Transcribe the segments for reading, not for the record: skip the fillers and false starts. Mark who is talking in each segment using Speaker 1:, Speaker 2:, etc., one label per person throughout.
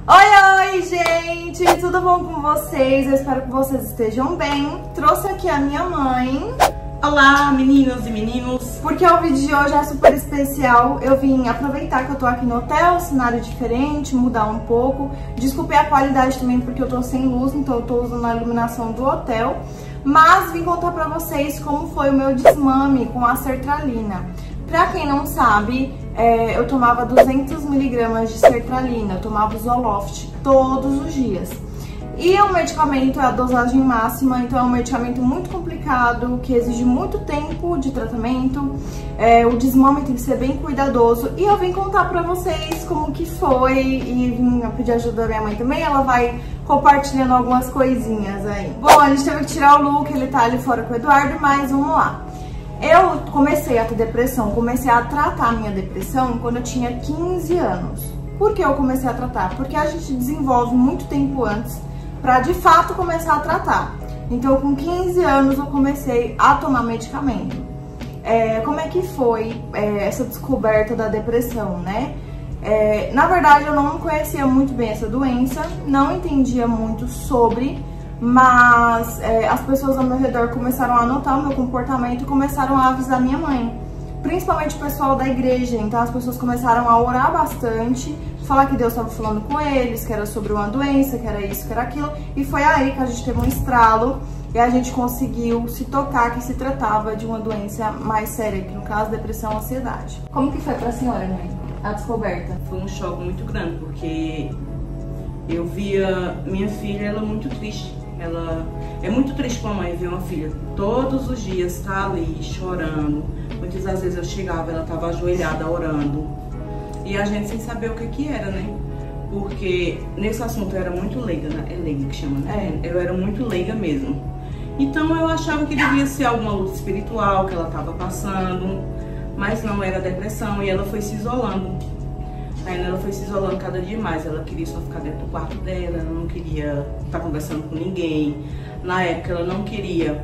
Speaker 1: Oi, gente! Tudo bom com vocês? Eu espero que vocês estejam bem. Trouxe aqui a minha mãe.
Speaker 2: Olá, meninos e meninos!
Speaker 1: Porque o vídeo de hoje é super especial. Eu vim aproveitar que eu tô aqui no hotel, cenário diferente, mudar um pouco. Desculpe a qualidade também porque eu tô sem luz, então eu tô usando a iluminação do hotel. Mas vim contar pra vocês como foi o meu desmame com a sertralina. Pra quem não sabe, eu tomava 200 mg de sertralina, eu tomava o Zoloft todos os dias. E o medicamento é a dosagem máxima, então é um medicamento muito complicado, que exige muito tempo de tratamento. O desmame tem que ser bem cuidadoso. E eu vim contar pra vocês como que foi e vim pedir ajuda da minha mãe também, ela vai compartilhando algumas coisinhas aí. Bom, a gente teve que tirar o look, ele tá ali fora com o Eduardo, mas vamos lá. Eu comecei a ter depressão, comecei a tratar a minha depressão quando eu tinha 15 anos. Por que eu comecei a tratar? Porque a gente desenvolve muito tempo antes pra de fato começar a tratar. Então com 15 anos eu comecei a tomar medicamento. Como é que foi essa descoberta da depressão, né? Na verdade eu não conhecia muito bem essa doença, não entendia muito sobre, mas as pessoas ao meu redor começaram a notar o meu comportamento e começaram a avisar minha mãe. Principalmente o pessoal da igreja, então as pessoas começaram a orar bastante, falar que Deus estava falando com eles, que era sobre uma doença, que era isso, que era aquilo. E foi aí que a gente teve um estralo e a gente conseguiu se tocar que se tratava de uma doença mais séria, que no caso depressão e ansiedade. Como que foi pra senhora, mãe, a descoberta?
Speaker 2: Foi um choque muito grande, porque eu via minha filha, ela muito triste. Ela é muito triste com a mãe ver uma filha todos os dias tá ali chorando. Muitas das vezes eu chegava, ela estava ajoelhada orando. E a gente sem saber o que era, né? Porque nesse assunto eu era muito leiga, né? É leiga que chama, né? Eu era muito leiga mesmo. Então eu achava que devia ser alguma luta espiritual que ela estava passando, mas não, era depressão, e ela foi se isolando. Aí ela foi se isolando cada dia mais, ela queria só ficar dentro do quarto dela, ela não queria estar conversando com ninguém. Na época ela não queria,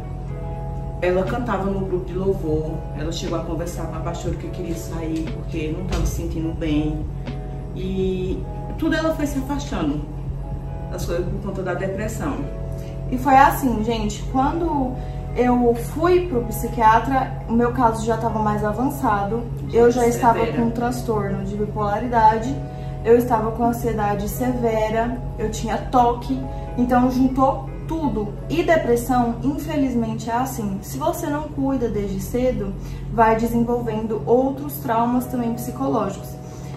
Speaker 2: ela cantava no grupo de louvor, ela chegou a conversar com a pastora que queria sair porque não estava se sentindo bem. E tudo ela foi se afastando das coisas por conta da depressão.
Speaker 1: E foi assim, gente, quando eu fui pro psiquiatra, o meu caso já estava mais avançado, eu já estava com um transtorno de bipolaridade, eu estava com ansiedade severa, eu tinha toque, então juntou tudo. E depressão, infelizmente, é assim, se você não cuida desde cedo, vai desenvolvendo outros traumas também psicológicos.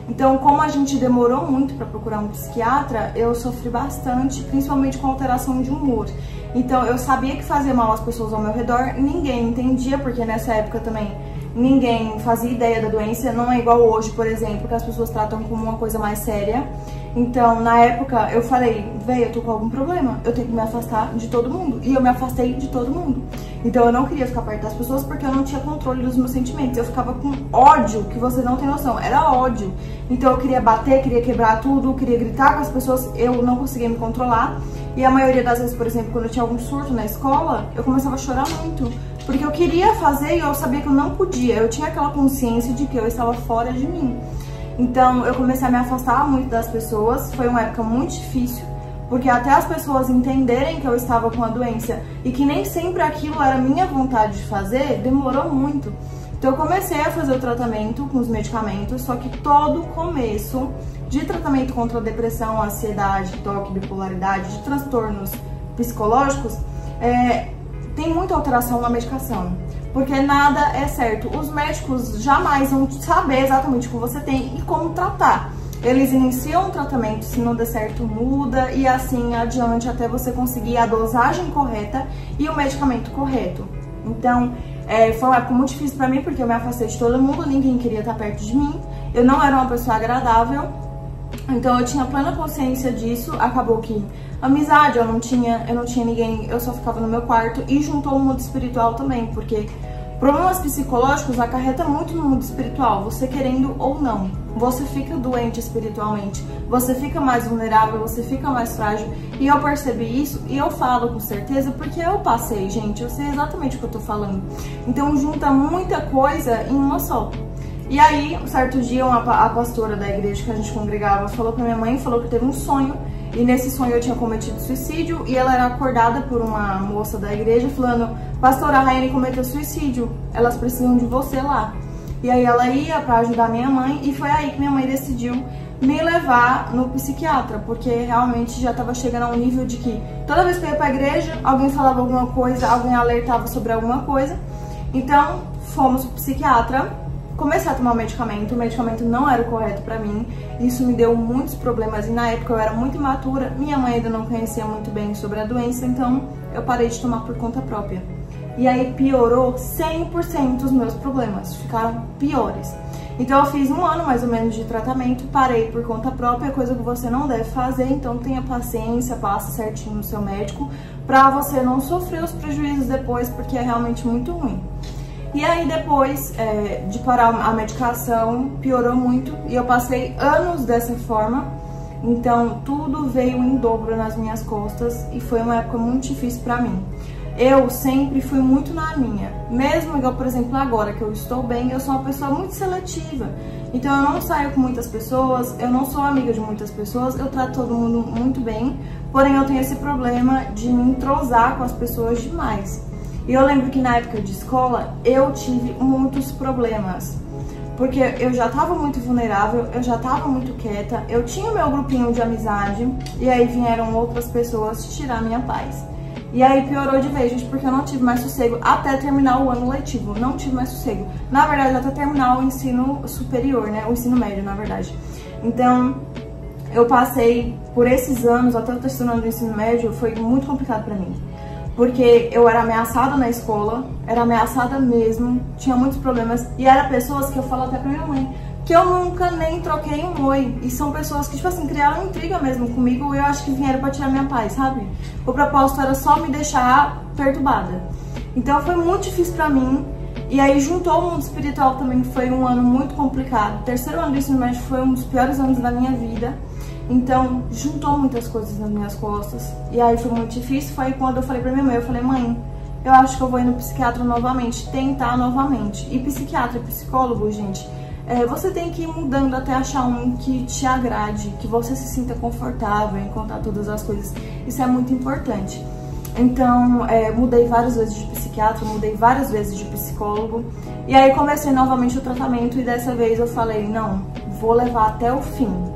Speaker 1: Então, como a gente demorou muito para procurar um psiquiatra, eu sofri bastante, principalmente com alteração de humor. Então, eu sabia que fazia mal às pessoas ao meu redor, ninguém entendia, porque nessa época também ninguém fazia ideia da doença. Não é igual hoje, por exemplo, que as pessoas tratam como uma coisa mais séria. Então, na época, eu falei, véi, eu tô com algum problema, eu tenho que me afastar de todo mundo. E eu me afastei de todo mundo. Então, eu não queria ficar perto das pessoas porque eu não tinha controle dos meus sentimentos. Eu ficava com ódio, que você não tem noção, era ódio. Então, eu queria bater, queria quebrar tudo, queria gritar com as pessoas, eu não conseguia me controlar. E a maioria das vezes, por exemplo, quando eu tinha algum surto na escola, eu começava a chorar muito. Porque eu queria fazer e eu sabia que eu não podia. Eu tinha aquela consciência de que eu estava fora de mim. Então, eu comecei a me afastar muito das pessoas. Foi uma época muito difícil, porque até as pessoas entenderem que eu estava com a doença e que nem sempre aquilo era minha vontade de fazer, demorou muito. Então, eu comecei a fazer o tratamento com os medicamentos, só que todo começo de tratamento contra a depressão, ansiedade, toque, bipolaridade, de transtornos psicológicos, tem muita alteração na medicação, porque nada é certo. Os médicos jamais vão saber exatamente o que você tem e como tratar. Eles iniciam o tratamento, se não der certo, muda e assim adiante até você conseguir a dosagem correta e o medicamento correto. Então, foi uma época muito difícil pra mim, porque eu me afastei de todo mundo, ninguém queria estar perto de mim, eu não era uma pessoa agradável. Então eu tinha plena consciência disso, acabou que amizade eu não tinha ninguém, eu só ficava no meu quarto, e juntou o mundo espiritual também, porque problemas psicológicos acarreta muito no mundo espiritual, você querendo ou não, você fica doente espiritualmente, você fica mais vulnerável, você fica mais frágil, e eu percebi isso, e eu falo com certeza porque eu passei, gente, eu sei exatamente o que eu tô falando. Então junta muita coisa em uma só. E aí, um certo dia, a pastora da igreja que a gente congregava falou pra minha mãe, falou que teve um sonho, e nesse sonho eu tinha cometido suicídio, e ela era acordada por uma moça da igreja falando: pastora, a Raiane cometeu suicídio, elas precisam de você lá. E aí ela ia pra ajudar minha mãe, e foi aí que minha mãe decidiu me levar no psiquiatra, porque realmente já tava chegando a um nível de que toda vez que eu ia pra igreja, alguém falava alguma coisa, alguém alertava sobre alguma coisa. Então, fomos pro psiquiatra, comecei a tomar o medicamento não era o correto pra mim, isso me deu muitos problemas, e na época eu era muito imatura, minha mãe ainda não conhecia muito bem sobre a doença, então eu parei de tomar por conta própria. E aí piorou 100% os meus problemas, ficaram piores. Então eu fiz 1 ano mais ou menos de tratamento, parei por conta própria, coisa que você não deve fazer, então tenha paciência, passe certinho no seu médico, pra você não sofrer os prejuízos depois, porque é realmente muito ruim. E aí depois de parar a medicação, piorou muito, e eu passei anos dessa forma, então tudo veio em dobro nas minhas costas, e foi uma época muito difícil pra mim. Eu sempre fui muito na minha, mesmo igual, por exemplo, agora que eu estou bem, eu sou uma pessoa muito seletiva. Então eu não saio com muitas pessoas, eu não sou amiga de muitas pessoas, eu trato todo mundo muito bem, porém eu tenho esse problema de me entrosar com as pessoas demais. E eu lembro que na época de escola eu tive muitos problemas, porque eu já estava muito vulnerável, eu já estava muito quieta, eu tinha o meu grupinho de amizade, e aí vieram outras pessoas tirar minha paz. E aí piorou de vez, gente, porque eu não tive mais sossego até terminar o ano letivo. Não tive mais sossego. Na verdade, até terminar o ensino superior, né? O ensino médio, na verdade. Então, eu passei por esses anos, até o terceiro ano do ensino médio, foi muito complicado pra mim. Porque eu era ameaçada na escola, era ameaçada mesmo, tinha muitos problemas. E eram pessoas que eu falo até pra minha mãe, que eu nunca nem troquei um oi. E são pessoas que, tipo assim, criaram intriga mesmo comigo, e eu acho que vieram pra tirar minha paz, sabe? O propósito era só me deixar perturbada. Então foi muito difícil pra mim. E aí juntou o mundo espiritual também, que foi um ano muito complicado. O terceiro ano do ensino médio foi um dos piores anos da minha vida. Então juntou muitas coisas nas minhas costas. E aí foi muito difícil. Foi quando eu falei pra minha mãe, eu falei: mãe, eu acho que eu vou ir no psiquiatra novamente, tentar novamente. E psiquiatra e psicólogo, gente, você tem que ir mudando até achar um que te agrade, que você se sinta confortável em contar todas as coisas. Isso é muito importante. Então, mudei várias vezes de psiquiatra, mudei várias vezes de psicólogo. E aí comecei novamente o tratamento, e dessa vez eu falei: não, vou levar até o fim.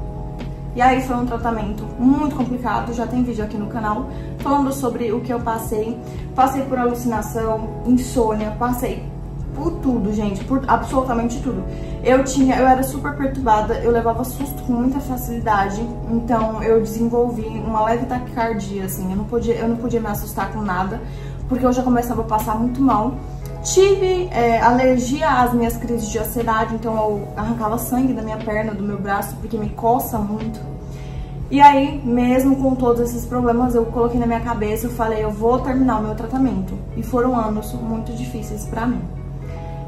Speaker 1: E aí foi um tratamento muito complicado, já tem vídeo aqui no canal falando sobre o que eu passei. Passei por alucinação, insônia, passei por tudo, gente, por absolutamente tudo. Eu era super perturbada, eu levava susto com muita facilidade, então eu desenvolvi uma leve taquicardia, assim, eu não podia me assustar com nada, porque eu já começava a passar muito mal. Tive alergia às minhas crises de ansiedade, então eu arrancava sangue da minha perna, do meu braço, porque me coça muito. E aí, mesmo com todos esses problemas, eu coloquei na minha cabeça, eu falei: eu vou terminar o meu tratamento. E foram anos muito difíceis pra mim.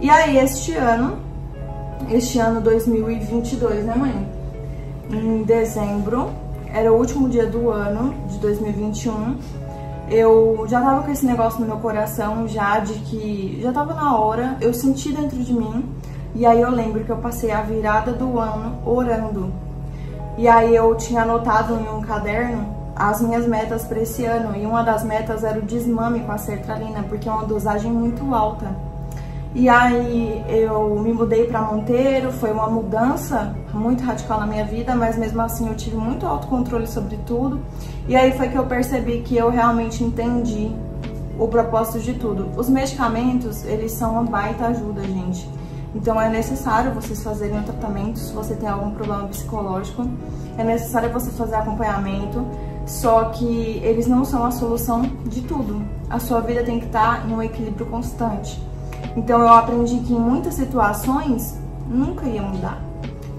Speaker 1: E aí, este ano 2022, né, mãe? Em dezembro, era o último dia do ano de 2021, eu já tava com esse negócio no meu coração, já de que já tava na hora, eu senti dentro de mim, e aí eu lembro que eu passei a virada do ano orando. E aí eu tinha anotado em um caderno as minhas metas para esse ano, e uma das metas era o desmame com a sertralina, porque é uma dosagem muito alta. E aí eu me mudei para Monteiro, foi uma mudança muito radical na minha vida, mas mesmo assim eu tive muito autocontrole sobre tudo. E aí foi que eu percebi que eu realmente entendi o propósito de tudo. Os medicamentos, eles são uma baita ajuda, gente. Então é necessário vocês fazerem um tratamento se você tem algum problema psicológico. É necessário você fazer acompanhamento, só que eles não são a solução de tudo. A sua vida tem que estar em um equilíbrio constante. Então eu aprendi que em muitas situações nunca ia mudar.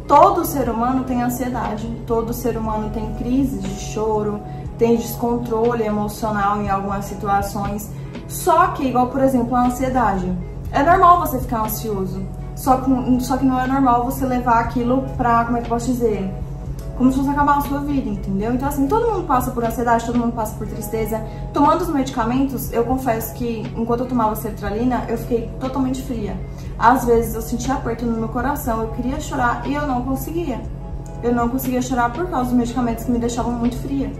Speaker 1: Todo ser humano tem ansiedade, todo ser humano tem crises de choro, tem descontrole emocional em algumas situações. Só que, igual por exemplo a ansiedade, é normal você ficar ansioso, só que não é normal você levar aquilo pra, como é que eu posso dizer, como se fosse acabar a sua vida, entendeu? Então assim, todo mundo passa por ansiedade, todo mundo passa por tristeza. Tomando os medicamentos, eu confesso que enquanto eu tomava sertralina, eu fiquei totalmente fria. Às vezes eu sentia aperto no meu coração, eu queria chorar e eu não conseguia. Eu não conseguia chorar por causa dos medicamentos que me deixavam muito fria.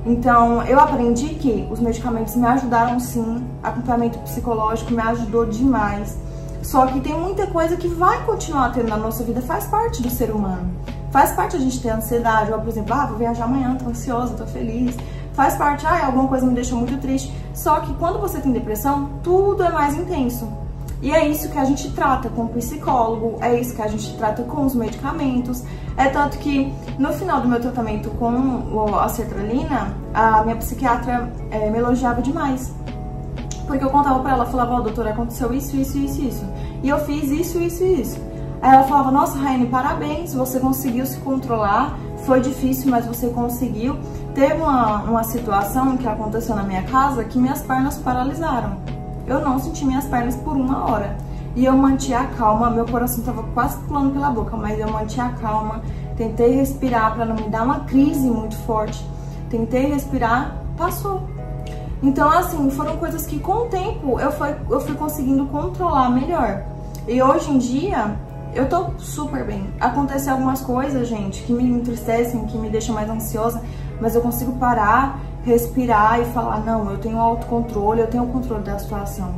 Speaker 1: Então, eu aprendi que os medicamentos me ajudaram sim, acompanhamento psicológico me ajudou demais. Só que tem muita coisa que vai continuar tendo na nossa vida, faz parte do ser humano. Faz parte a gente ter ansiedade, ou por exemplo, vou viajar amanhã, tô ansiosa, tô feliz. Faz parte, alguma coisa me deixa muito triste. Só que quando você tem depressão, tudo é mais intenso. E é isso que a gente trata com o psicólogo, é isso que a gente trata com os medicamentos. É tanto que no final do meu tratamento com a sertralina, a minha psiquiatra me elogiava demais. Porque eu contava pra ela, falava, doutora, aconteceu isso, isso, isso, isso. E eu fiz isso, isso e isso. Aí ela falava, nossa, Raiane, parabéns, você conseguiu se controlar, foi difícil, mas você conseguiu. Teve uma situação que aconteceu na minha casa que minhas pernas paralisaram. Eu não senti minhas pernas por 1 hora. E eu mantive a calma, meu coração tava quase pulando pela boca, mas eu mantive a calma, tentei respirar para não me dar uma crise muito forte. Tentei respirar, passou. Então, assim, foram coisas que com o tempo eu fui conseguindo controlar melhor. E hoje em dia, eu tô super bem. Acontecem algumas coisas, gente, que me entristecem, que me deixam mais ansiosa, mas eu consigo parar, respirar e falar, não, eu tenho autocontrole, eu tenho o controle da situação.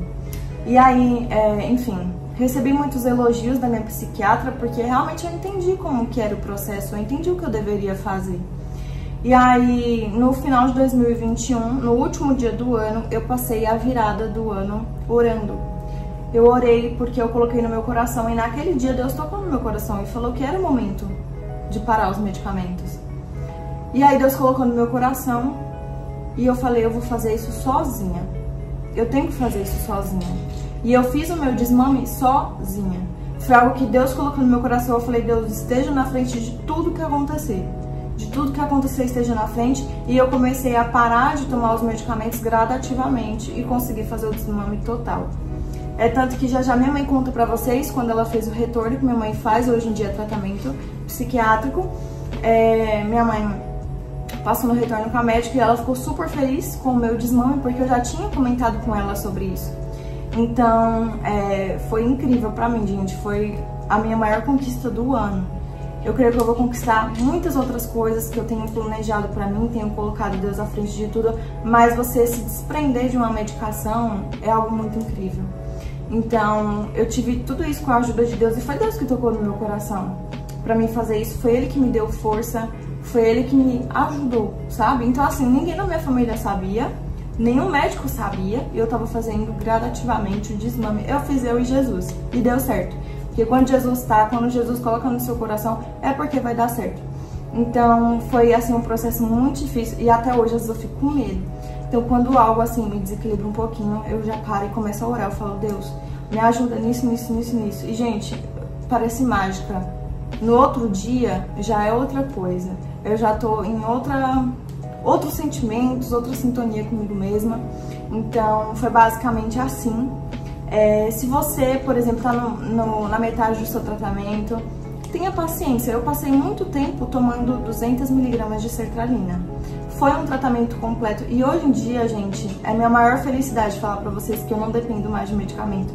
Speaker 1: E aí, enfim, recebi muitos elogios da minha psiquiatra, porque realmente eu entendi como que era o processo, eu entendi o que eu deveria fazer. E aí, no final de 2021, no último dia do ano, eu passei a virada do ano orando. Eu orei porque eu coloquei no meu coração, e naquele dia Deus tocou no meu coração e falou que era o momento de parar os medicamentos. E aí Deus colocou no meu coração e eu falei, eu vou fazer isso sozinha. Eu tenho que fazer isso sozinha. E eu fiz o meu desmame sozinha. Foi algo que Deus colocou no meu coração. Eu falei, Deus, esteja na frente de tudo que acontecer. De tudo que acontecer, esteja na frente. E eu comecei a parar de tomar os medicamentos gradativamente e consegui fazer o desmame total. É tanto que já minha mãe conta pra vocês, quando ela fez o retorno, que minha mãe faz hoje em dia tratamento psiquiátrico. Minha mãe passou no retorno com a médica e ela ficou super feliz com o meu desmame, porque eu já tinha comentado com ela sobre isso. Então, foi incrível pra mim, gente. Foi a minha maior conquista do ano. Eu creio que eu vou conquistar muitas outras coisas que eu tenho planejado pra mim, tenho colocado Deus à frente de tudo, mas você se desprender de uma medicação é algo muito incrível. Então, eu tive tudo isso com a ajuda de Deus e foi Deus que tocou no meu coração pra mim fazer isso. Foi Ele que me deu força, foi Ele que me ajudou, sabe? Então, assim, ninguém na minha família sabia, nenhum médico sabia, e eu tava fazendo gradativamente o desmame. Eu fiz eu e Jesus, e deu certo. Porque quando Jesus coloca no seu coração, é porque vai dar certo. Então, foi, assim, um processo muito difícil, e até hoje, às vezes, eu fico com medo. Então, quando algo, assim, me desequilibra um pouquinho, eu já paro e começo a orar. Eu falo, Deus, me ajuda nisso, nisso, nisso, nisso. E, gente, parece mágica. No outro dia, já é outra coisa. Eu já tô em outros sentimentos, outra sintonia comigo mesma. Então, foi basicamente assim. Se você, por exemplo, tá na metade do seu tratamento, tenha paciência. Eu passei muito tempo tomando 200 mg de sertralina. Foi um tratamento completo. E hoje em dia, gente, é minha maior felicidade falar pra vocês que eu não dependo mais de medicamento.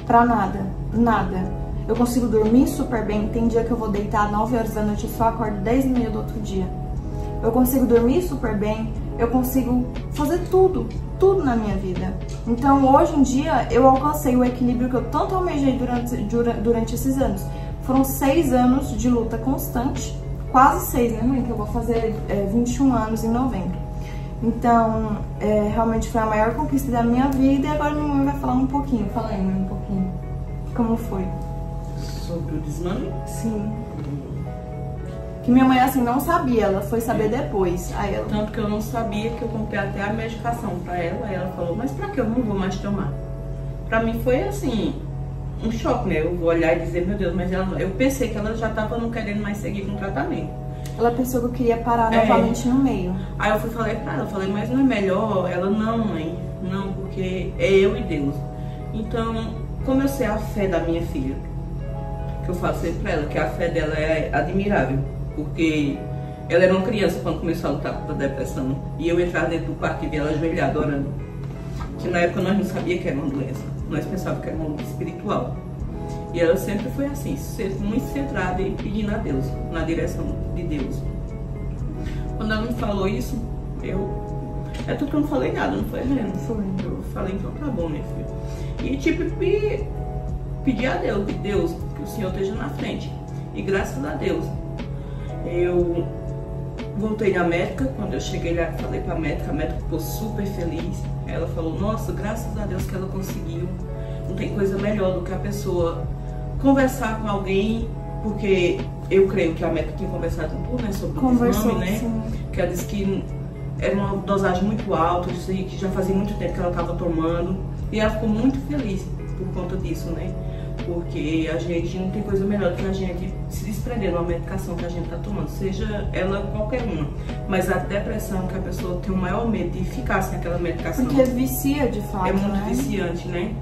Speaker 1: Pra nada, nada. Eu consigo dormir super bem. Tem dia que eu vou deitar às 9 horas da noite e só acordo 10h30 do outro dia. Eu consigo dormir super bem. Eu consigo fazer tudo na minha vida. Então, hoje em dia, eu alcancei o equilíbrio que eu tanto almejei durante esses anos. Foram 6 anos de luta constante. Quase 6, né, mãe? Que eu vou fazer 21 anos em novembro. Então, realmente foi a maior conquista da minha vida. E agora minha mãe vai falar um pouquinho. Fala aí, mãe, um pouquinho. Como foi?
Speaker 2: Sobre o desmame?
Speaker 1: Sim. Que minha mãe, assim, não sabia, ela foi saber depois. Aí ela...
Speaker 2: Tanto que eu não sabia, que eu comprei até a medicação pra ela. Aí ela falou, mas pra que eu não vou mais tomar? Pra mim foi, assim, um choque, né? Eu vou olhar e dizer, meu Deus, mas eu pensei que ela já tava não querendo mais seguir com o tratamento.
Speaker 1: Ela pensou que eu queria parar novamente no meio.
Speaker 2: Aí eu falei pra ela, mas não é melhor? Ela, não, mãe, não, porque é eu e Deus. Então, como eu sei a fé da minha filha, que eu falo sempre pra ela, que a fé dela é admirável. Porque Ela era uma criança quando começou a lutar contra a depressão. E eu entrava dentro do quarto e via ela ajoelhada orando. Que na época nós não sabíamos que era uma doença. Nós pensávamos que era uma luta espiritual. E ela sempre foi assim, sempre muito centrada e pedindo a Deus, na direção de Deus. Quando ela me falou isso, é tudo que eu não falei nada, não foi mesmo?
Speaker 1: Foi.
Speaker 2: Eu falei, então tá bom, minha filha. E tipo, pedi a Deus, que o Senhor esteja na frente. E graças a Deus, eu voltei na médica. Quando eu cheguei lá, falei pra médica, a médica ficou super feliz. Ela falou, nossa, graças a Deus que ela conseguiu. Não tem coisa melhor do que a pessoa conversar com alguém, porque eu creio que a médica tinha conversado com tudo, né, sobre o desmame, né? Sim. Que ela disse que era uma dosagem muito alta, que já fazia muito tempo que ela estava tomando. E ela ficou muito feliz por conta disso, né? Porque a gente não tem coisa melhor do que a gente se desprender de uma medicação que a gente está tomando, seja ela qualquer uma. Mas a depressão, que a pessoa tem o maior medo de ficar sem aquela medicação.
Speaker 1: Porque vicia de fato,
Speaker 2: é muito viciante, né?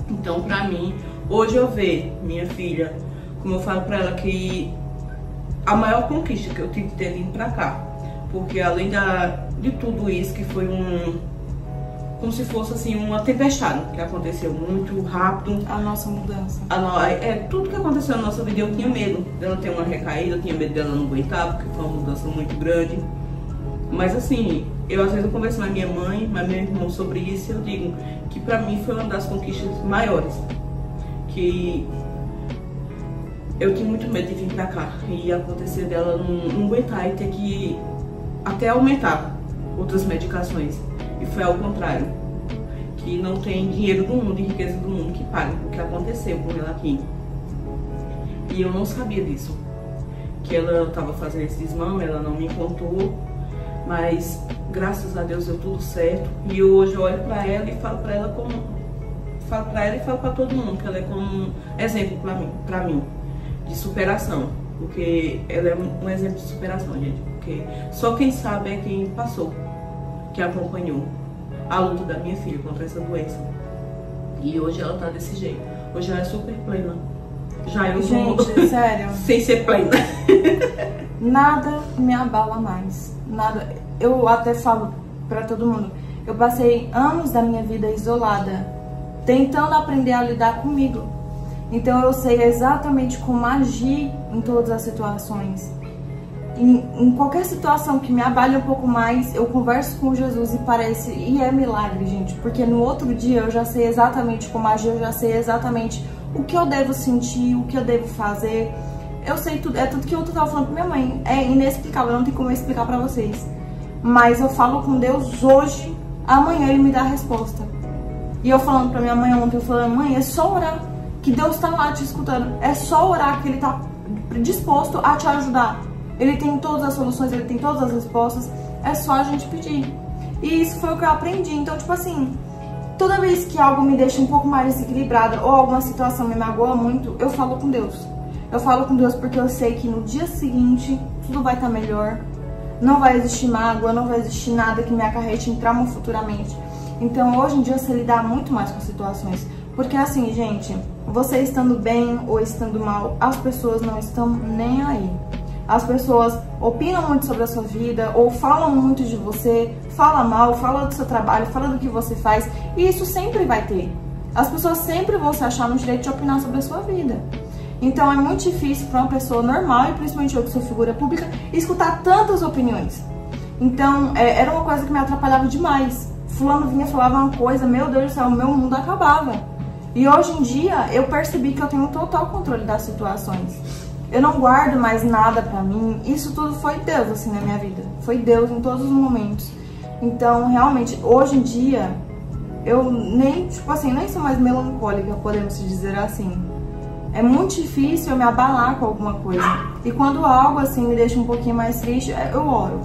Speaker 2: Então, pra mim, hoje eu vejo minha filha, como eu falo pra ela, que a maior conquista que eu tive de ter vindo pra cá. Porque além de tudo isso, que foi como se fosse assim, uma tempestade, que aconteceu muito rápido.
Speaker 1: A nossa mudança.
Speaker 2: Tudo que aconteceu na nossa vida, eu tinha medo dela ter uma recaída, eu tinha medo dela não aguentar, porque foi uma mudança muito grande. Mas assim, às vezes eu converso com a minha mãe, com meu irmão sobre isso, e eu digo que pra mim foi uma das conquistas maiores. Que eu tinha muito medo de vir pra cá e acontecer dela não aguentar e ter que até aumentar outras medicações. E foi ao contrário, que não tem dinheiro do mundo e riqueza do mundo que pague o que aconteceu com ela aqui. E eu não sabia disso, que ela estava fazendo esse desmame, ela não me contou, mas graças a Deus deu tudo certo. E hoje eu olho pra ela e falo pra ela e falo pra todo mundo que ela é como um exemplo pra mim de superação, porque ela é um exemplo de superação, gente, porque só quem sabe é quem passou, que acompanhou a luta da minha filha contra essa doença. E hoje ela tá desse jeito. Hoje ela é super plena. Já eu
Speaker 1: Gente, sério.
Speaker 2: sem ser plena.
Speaker 1: Nada me abala mais. Nada. Eu até falo pra todo mundo. Eu passei anos da minha vida isolada, tentando aprender a lidar comigo. Então eu sei exatamente como agir em todas as situações. Em qualquer situação que me abale um pouco mais, eu converso com Jesus e é milagre, gente, porque no outro dia eu já sei exatamente como agir, eu já sei exatamente o que eu devo sentir, o que eu devo fazer. Eu sei tudo, é tudo que eu tava falando pra minha mãe, é inexplicável, não tem como eu explicar pra vocês. Mas eu falo com Deus hoje, amanhã ele me dá a resposta. E eu falando pra minha mãe ontem, eu falando, mãe, é só orar, que Deus tá lá te escutando, é só orar que ele tá disposto a te ajudar. Ele tem todas as soluções, ele tem todas as respostas, é só a gente pedir. E isso foi o que eu aprendi. Então, tipo assim, toda vez que algo me deixa um pouco mais desequilibrada ou alguma situação me magoa muito, eu falo com Deus. Eu falo com Deus porque eu sei que no dia seguinte tudo vai estar melhor. Não vai existir mágoa, não vai existir nada que me acarrete em trauma futuramente. Então, hoje em dia, eu sei lidar muito mais com situações. Porque assim, gente, você estando bem ou estando mal, as pessoas não estão nem aí. As pessoas opinam muito sobre a sua vida, ou falam muito de você, fala mal, fala do seu trabalho, fala do que você faz, e isso sempre vai ter. As pessoas sempre vão se achar no direito de opinar sobre a sua vida. Então é muito difícil para uma pessoa normal, e principalmente eu que sou figura pública, escutar tantas opiniões. Então era uma coisa que me atrapalhava demais. Fulano vinha, falava uma coisa, meu Deus do céu, meu mundo acabava. E hoje em dia eu percebi que eu tenho total controle das situações. Eu não guardo mais nada pra mim. Isso tudo foi Deus, assim, na minha vida. Foi Deus em todos os momentos. Então, realmente, hoje em dia, eu nem, tipo assim, nem sou mais melancólica, podemos dizer assim. É muito difícil eu me abalar com alguma coisa. E quando algo, assim, me deixa um pouquinho mais triste, eu oro.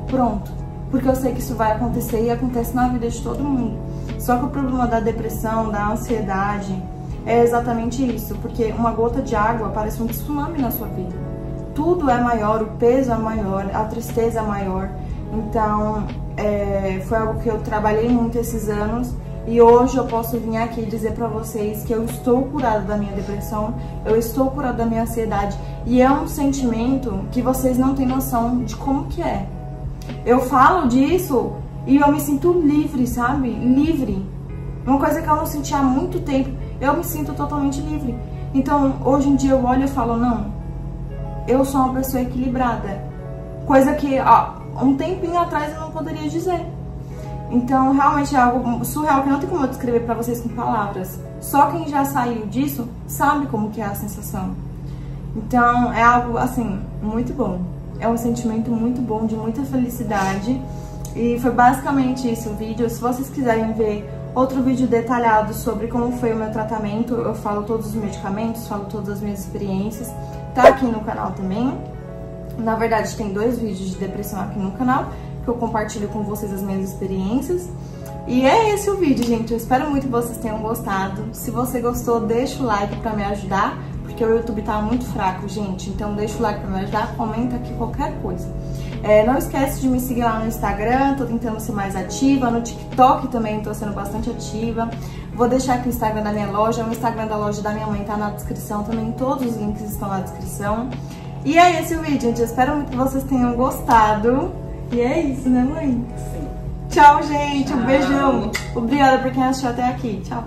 Speaker 1: Pronto. Porque eu sei que isso vai acontecer e acontece na vida de todo mundo. Só que o problema da depressão, da ansiedade, é exatamente isso, porque uma gota de água parece um tsunami na sua vida. Tudo é maior, o peso é maior, a tristeza é maior. Então, foi algo que eu trabalhei muito esses anos E hoje eu posso vir aqui dizer pra vocês que eu estou curada da minha depressão, eu estou curada da minha ansiedade. E é um sentimento que vocês não têm noção de como que é. Eu falo disso e eu me sinto livre, sabe? Livre. Uma coisa que eu não sentia há muito tempo, eu me sinto totalmente livre. Então, hoje em dia eu olho e falo, não, eu sou uma pessoa equilibrada. Coisa que um tempinho atrás eu não poderia dizer. Então, realmente é algo surreal que não tem como eu descrever pra vocês com palavras. Só quem já saiu disso sabe como que é a sensação. Então, é algo, assim, muito bom. É um sentimento muito bom, de muita felicidade. E foi basicamente isso o vídeo. Se vocês quiserem ver outro vídeo detalhado sobre como foi o meu tratamento, eu falo todos os medicamentos, falo todas as minhas experiências. Tá aqui no canal também. Na verdade, tem 2 vídeos de depressão aqui no canal, que eu compartilho com vocês as minhas experiências. E é esse o vídeo, gente. Eu espero muito que vocês tenham gostado. Se você gostou, deixa o like pra me ajudar, porque o YouTube tá muito fraco, gente. Então deixa o like pra me ajudar, comenta aqui qualquer coisa. Não esquece de me seguir lá no Instagram, tô tentando ser mais ativa. No TikTok também tô sendo bastante ativa. Vou deixar aqui o Instagram da minha loja, o Instagram da loja da minha mãe tá na descrição também. Todos os links estão na descrição. E é esse o vídeo, gente. Eu espero muito que vocês tenham gostado. E é isso, né, mãe?
Speaker 2: Sim.
Speaker 1: Tchau, gente.
Speaker 2: Tchau.
Speaker 1: Um beijão. Obrigada por quem assistiu até aqui. Tchau.